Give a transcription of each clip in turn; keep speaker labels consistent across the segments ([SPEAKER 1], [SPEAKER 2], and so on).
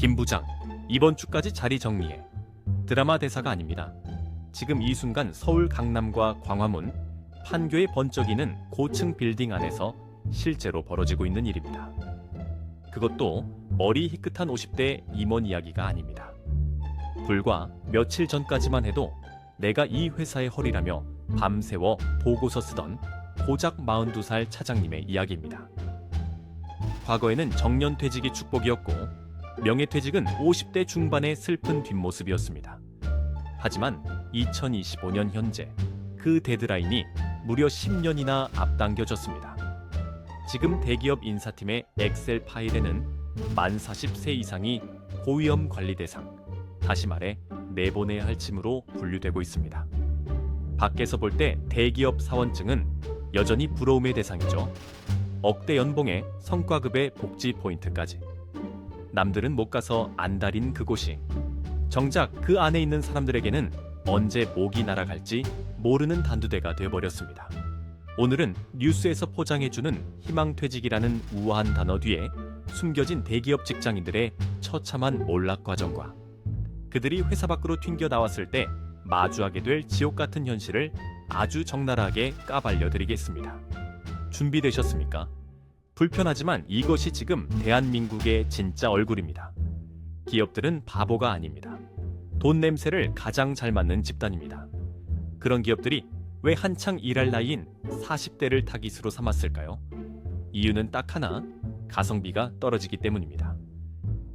[SPEAKER 1] 김 부장, 이번 주까지 자리 정리해. 드라마 대사가 아닙니다. 지금 이 순간 서울 강남과 광화문, 판교에 번쩍이는 고층 빌딩 안에서 실제로 벌어지고 있는 일입니다. 그것도 머리 희끗한 50대 임원 이야기가 아닙니다. 불과 며칠 전까지만 해도 내가 이 회사의 허리라며 밤새워 보고서 쓰던 고작 42살 차장님의 이야기입니다. 과거에는 정년퇴직이 축복이었고 명예퇴직은 50대 중반의 슬픈 뒷모습이었습니다. 하지만 2025년 현재 그 데드라인이 무려 10년이나 앞당겨졌습니다. 지금 대기업 인사팀의 엑셀 파일에는 만 40세 이상이 고위험 관리 대상, 다시 말해 내보내야 할 짐으로 분류되고 있습니다. 밖에서 볼 때 대기업 사원증은 여전히 부러움의 대상이죠. 억대 연봉에 성과급의 복지 포인트까지. 남들은 못 가서 안달인 그곳이 정작 그 안에 있는 사람들에게는 언제 목이 날아갈지 모르는 단두대가 되어버렸습니다. 오늘은 뉴스에서 포장해주는 희망퇴직이라는 우아한 단어 뒤에 숨겨진 대기업 직장인들의 처참한 몰락 과정과 그들이 회사 밖으로 튕겨 나왔을 때 마주하게 될 지옥 같은 현실을 아주 적나라하게 까발려드리겠습니다. 준비되셨습니까? 불편하지만 이것이 지금 대한민국의 진짜 얼굴입니다. 기업들은 바보가 아닙니다. 돈 냄새를 가장 잘 맡는 집단입니다. 그런 기업들이 왜 한창 일할 나이인 40대를 타깃으로 삼았을까요? 이유는 딱 하나, 가성비가 떨어지기 때문입니다.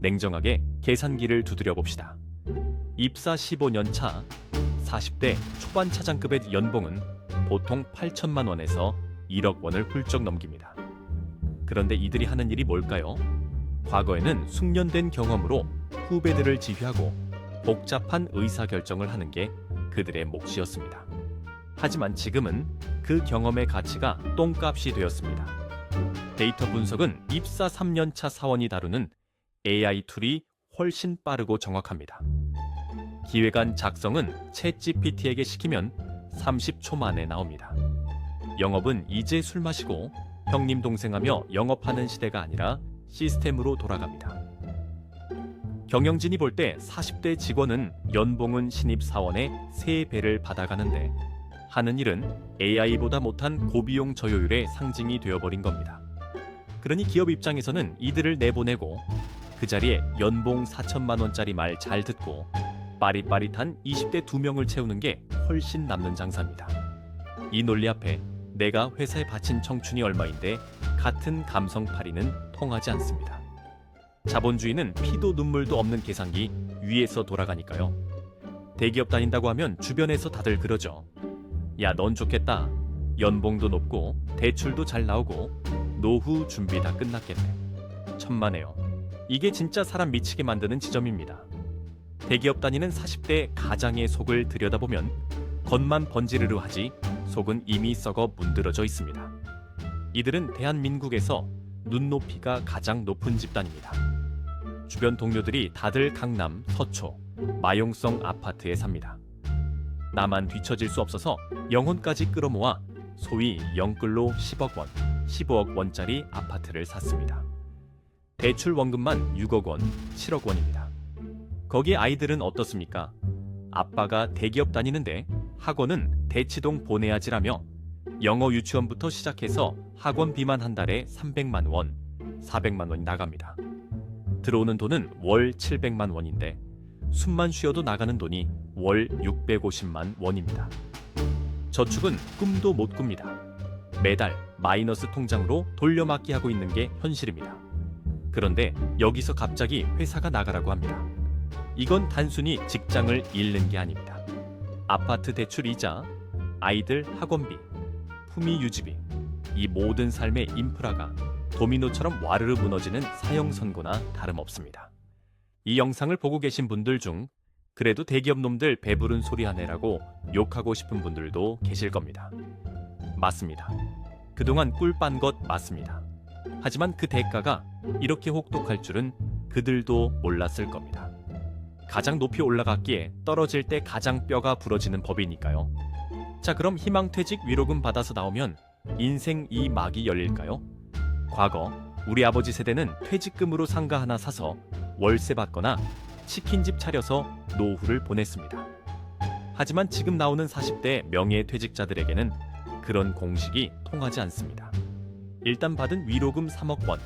[SPEAKER 1] 냉정하게 계산기를 두드려 봅시다. 입사 15년 차 40대 초반 차장급의 연봉은 보통 8천만 원에서 1억 원을 훌쩍 넘깁니다. 그런데 이들이 하는 일이 뭘까요? 과거에는 숙련된 경험으로 후배들을 지휘하고 복잡한 의사결정을 하는 게 그들의 몫이었습니다. 하지만 지금은 그 경험의 가치가 똥값이 되었습니다. 데이터 분석은 입사 3년차 사원이 다루는 AI 툴이 훨씬 빠르고 정확합니다. 기획안 작성은 챗GPT에게 시키면 30초 만에 나옵니다. 영업은 이제 술 마시고 형님 동생하며 영업하는 시대가 아니라 시스템으로 돌아갑니다. 경영진이 볼 때 40대 직원은 연봉은 신입 사원의 3배를 받아가는데 하는 일은 AI보다 못한 고비용 저효율의 상징이 되어버린 겁니다. 그러니 기업 입장에서는 이들을 내보내고 그 자리에 연봉 4천만 원짜리 말 잘 듣고 빠릿빠릿한 20대 2명을 채우는 게 훨씬 남는 장사입니다. 이 논리 앞에 내가 회사에 바친 청춘이 얼마인데 같은 감성파리는 통하지 않습니다. 자본주의는 피도 눈물도 없는 계산기 위에서 돌아가니까요. 대기업 다닌다고 하면 주변에서 다들 그러죠. 야, 넌 좋겠다. 연봉도 높고 대출도 잘 나오고 노후 준비 다 끝났겠네. 천만에요. 이게 진짜 사람 미치게 만드는 지점입니다. 대기업 다니는 40대 가장의 속을 들여다보면 겉만 번지르르 하지 속은 이미 썩어 문드러져 있습니다. 이들은 대한민국에서 눈높이가 가장 높은 집단입니다. 주변 동료들이 다들 강남, 서초, 마용성 아파트에 삽니다. 나만 뒤처질 수 없어서 영혼까지 끌어모아 소위 영끌로 10억 원, 15억 원짜리 아파트를 샀습니다. 대출 원금만 6억 원, 7억 원입니다. 거기에 아이들은 어떻습니까? 아빠가 대기업 다니는데 학원은 대치동 보내야지라며 영어 유치원부터 시작해서 학원비만 한 달에 300만 원, 400만 원이 나갑니다. 들어오는 돈은 월 700만 원인데 숨만 쉬어도 나가는 돈이 월 650만 원입니다. 저축은 꿈도 못 꿉니다. 매달 마이너스 통장으로 돌려막기 하고 있는 게 현실입니다. 그런데 여기서 갑자기 회사가 나가라고 합니다. 이건 단순히 직장을 잃는 게 아닙니다. 아파트 대출 이자, 아이들 학원비, 품위 유지비, 이 모든 삶의 인프라가 도미노처럼 와르르 무너지는 사형선고나 다름없습니다. 이 영상을 보고 계신 분들 중 그래도 대기업 놈들 배부른 소리 하네라고 욕하고 싶은 분들도 계실 겁니다. 맞습니다. 그동안 꿀 빤 것 맞습니다. 하지만 그 대가가 이렇게 혹독할 줄은 그들도 몰랐을 겁니다. 가장 높이 올라갔기에 떨어질 때 가장 뼈가 부러지는 법이니까요. 자, 그럼 희망퇴직 위로금 받아서 나오면 인생 이 막이 열릴까요? 과거 우리 아버지 세대는 퇴직금으로 상가 하나 사서 월세 받거나 치킨집 차려서 노후를 보냈습니다. 하지만 지금 나오는 40대 명예퇴직자들에게는 그런 공식이 통하지 않습니다. 일단 받은 위로금 3억 원,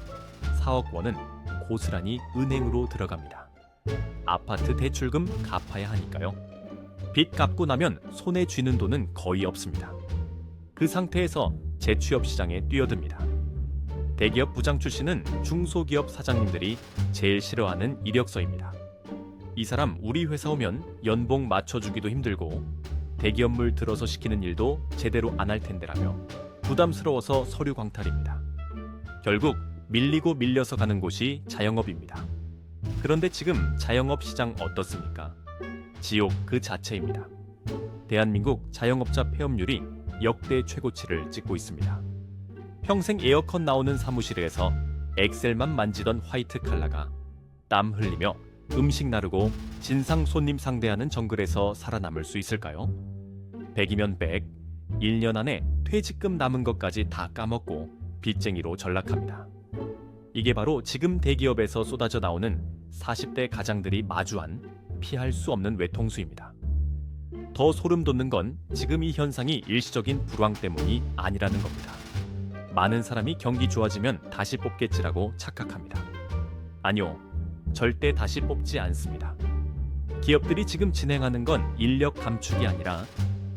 [SPEAKER 1] 4억 원은 고스란히 은행으로 들어갑니다. 아파트 대출금 갚아야 하니까요. 빚 갚고 나면 손에 쥐는 돈은 거의 없습니다. 그 상태에서 재취업 시장에 뛰어듭니다. 대기업 부장 출신은 중소기업 사장님들이 제일 싫어하는 이력서입니다. 이 사람 우리 회사 오면 연봉 맞춰주기도 힘들고 대기업물 들어서 시키는 일도 제대로 안 할 텐데라며 부담스러워서 서류 광탈입니다. 결국 밀리고 밀려서 가는 곳이 자영업입니다. 그런데 지금 자영업 시장 어떻습니까? 지옥 그 자체입니다. 대한민국 자영업자 폐업률이 역대 최고치를 찍고 있습니다. 평생 에어컨 나오는 사무실에서 엑셀만 만지던 화이트 칼라가 땀 흘리며 음식 나르고 진상 손님 상대하는 정글에서 살아남을 수 있을까요? 100이면 100, 1년 안에 퇴직금 남은 것까지 다 까먹고 빚쟁이로 전락합니다. 이게 바로 지금 대기업에서 쏟아져 나오는 40대 가장들이 마주한 피할 수 없는 외통수입니다. 더 소름 돋는 건 지금 이 현상이 일시적인 불황 때문이 아니라는 겁니다. 많은 사람이 경기 좋아지면 다시 뽑겠지라고 착각합니다. 아니요, 절대 다시 뽑지 않습니다. 기업들이 지금 진행하는 건 인력 감축이 아니라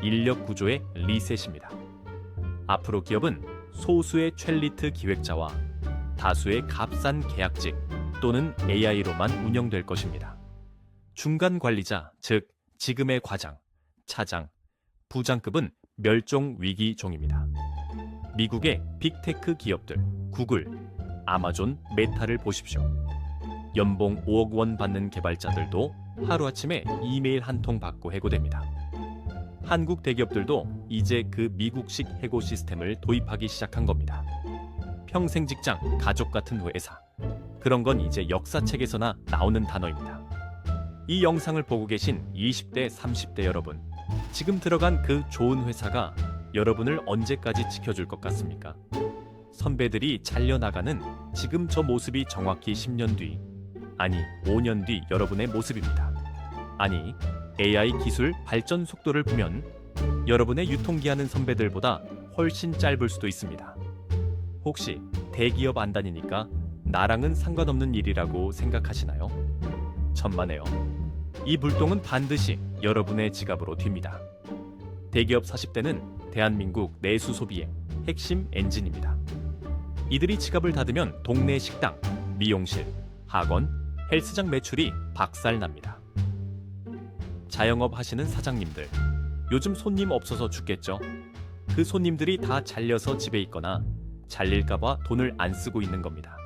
[SPEAKER 1] 인력 구조의 리셋입니다. 앞으로 기업은 소수의 첼리트 기획자와 다수의 값싼 계약직 또는 AI로만 운영될 것입니다. 중간 관리자, 즉 지금의 과장, 차장, 부장급은 멸종 위기종입니다. 미국의 빅테크 기업들, 구글, 아마존, 메타를 보십시오. 연봉 5억 원 받는 개발자들도 하루아침에 이메일 한 통 받고 해고됩니다. 한국 대기업들도 이제 그 미국식 해고 시스템을 도입하기 시작한 겁니다. 평생 직장, 가족 같은 회사. 그런 건 이제 역사책에서나 나오는 단어입니다. 이 영상을 보고 계신 20대, 30대 여러분, 지금 들어간 그 좋은 회사가 여러분을 언제까지 지켜줄 것 같습니까? 선배들이 잘려나가는 지금 저 모습이 정확히 10년 뒤, 아니 5년 뒤 여러분의 모습입니다. 아니, AI 기술 발전 속도를 보면 여러분의 유통기한은 선배들보다 훨씬 짧을 수도 있습니다. 혹시 대기업 안 다니니까 나랑은 상관없는 일이라고 생각하시나요? 천만에요. 이 불똥은 반드시 여러분의 지갑으로 튑니다. 대기업 40대는 대한민국 내수 소비의 핵심 엔진입니다. 이들이 지갑을 닫으면 동네 식당, 미용실, 학원, 헬스장 매출이 박살납니다. 자영업 하시는 사장님들, 요즘 손님 없어서 죽겠죠? 그 손님들이 다 잘려서 집에 있거나 잘릴까봐 돈을 안 쓰고 있는 겁니다.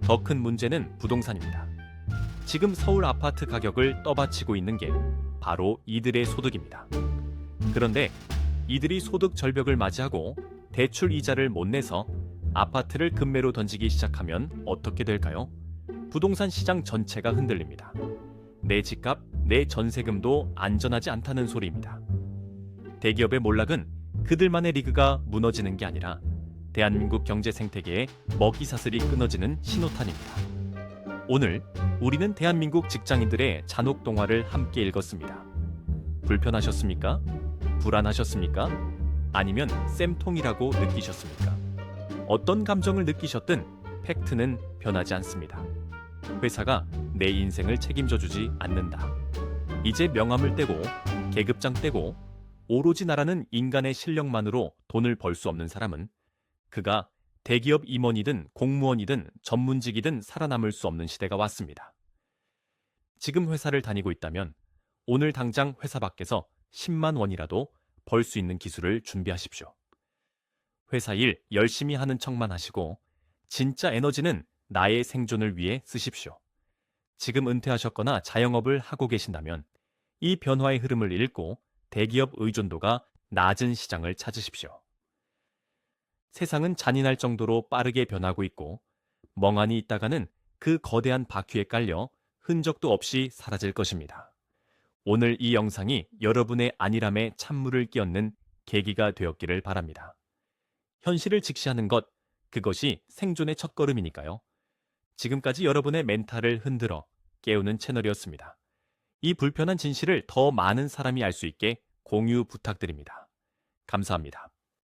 [SPEAKER 1] 더 큰 문제는 부동산입니다. 지금 서울 아파트 가격을 떠받치고 있는 게 바로 이들의 소득입니다. 그런데 이들이 소득 절벽을 맞이하고 대출 이자를 못 내서 아파트를 급매로 던지기 시작하면 어떻게 될까요? 부동산 시장 전체가 흔들립니다. 내 집값, 내 전세금도 안전하지 않다는 소리입니다. 대기업의 몰락은 그들만의 리그가 무너지는 게 아니라 대한민국 경제 생태계의 먹이사슬이 끊어지는 신호탄입니다. 오늘 우리는 대한민국 직장인들의 잔혹 동화를 함께 읽었습니다. 불편하셨습니까? 불안하셨습니까? 아니면 쌤통이라고 느끼셨습니까? 어떤 감정을 느끼셨든 팩트는 변하지 않습니다. 회사가 내 인생을 책임져 주지 않는다. 이제 명함을 떼고 계급장 떼고 오로지 나라는 인간의 실력만으로 돈을 벌 수 없는 사람은 그가 대기업 임원이든 공무원이든 전문직이든 살아남을 수 없는 시대가 왔습니다. 지금 회사를 다니고 있다면 오늘 당장 회사 밖에서 10만 원이라도 벌 수 있는 기술을 준비하십시오. 회사 일 열심히 하는 척만 하시고 진짜 에너지는 나의 생존을 위해 쓰십시오. 지금 은퇴하셨거나 자영업을 하고 계신다면 이 변화의 흐름을 읽고 대기업 의존도가 낮은 시장을 찾으십시오. 세상은 잔인할 정도로 빠르게 변하고 있고 멍하니 있다가는 그 거대한 바퀴에 깔려 흔적도 없이 사라질 것입니다. 오늘 이 영상이 여러분의 안일함에 찬물을 끼얹는 계기가 되었기를 바랍니다. 현실을 직시하는 것, 그것이 생존의 첫걸음이니까요. 지금까지 여러분의 멘탈을 흔들어 깨우는 채널이었습니다. 이 불편한 진실을 더 많은 사람이 알 수 있게 공유 부탁드립니다. 감사합니다.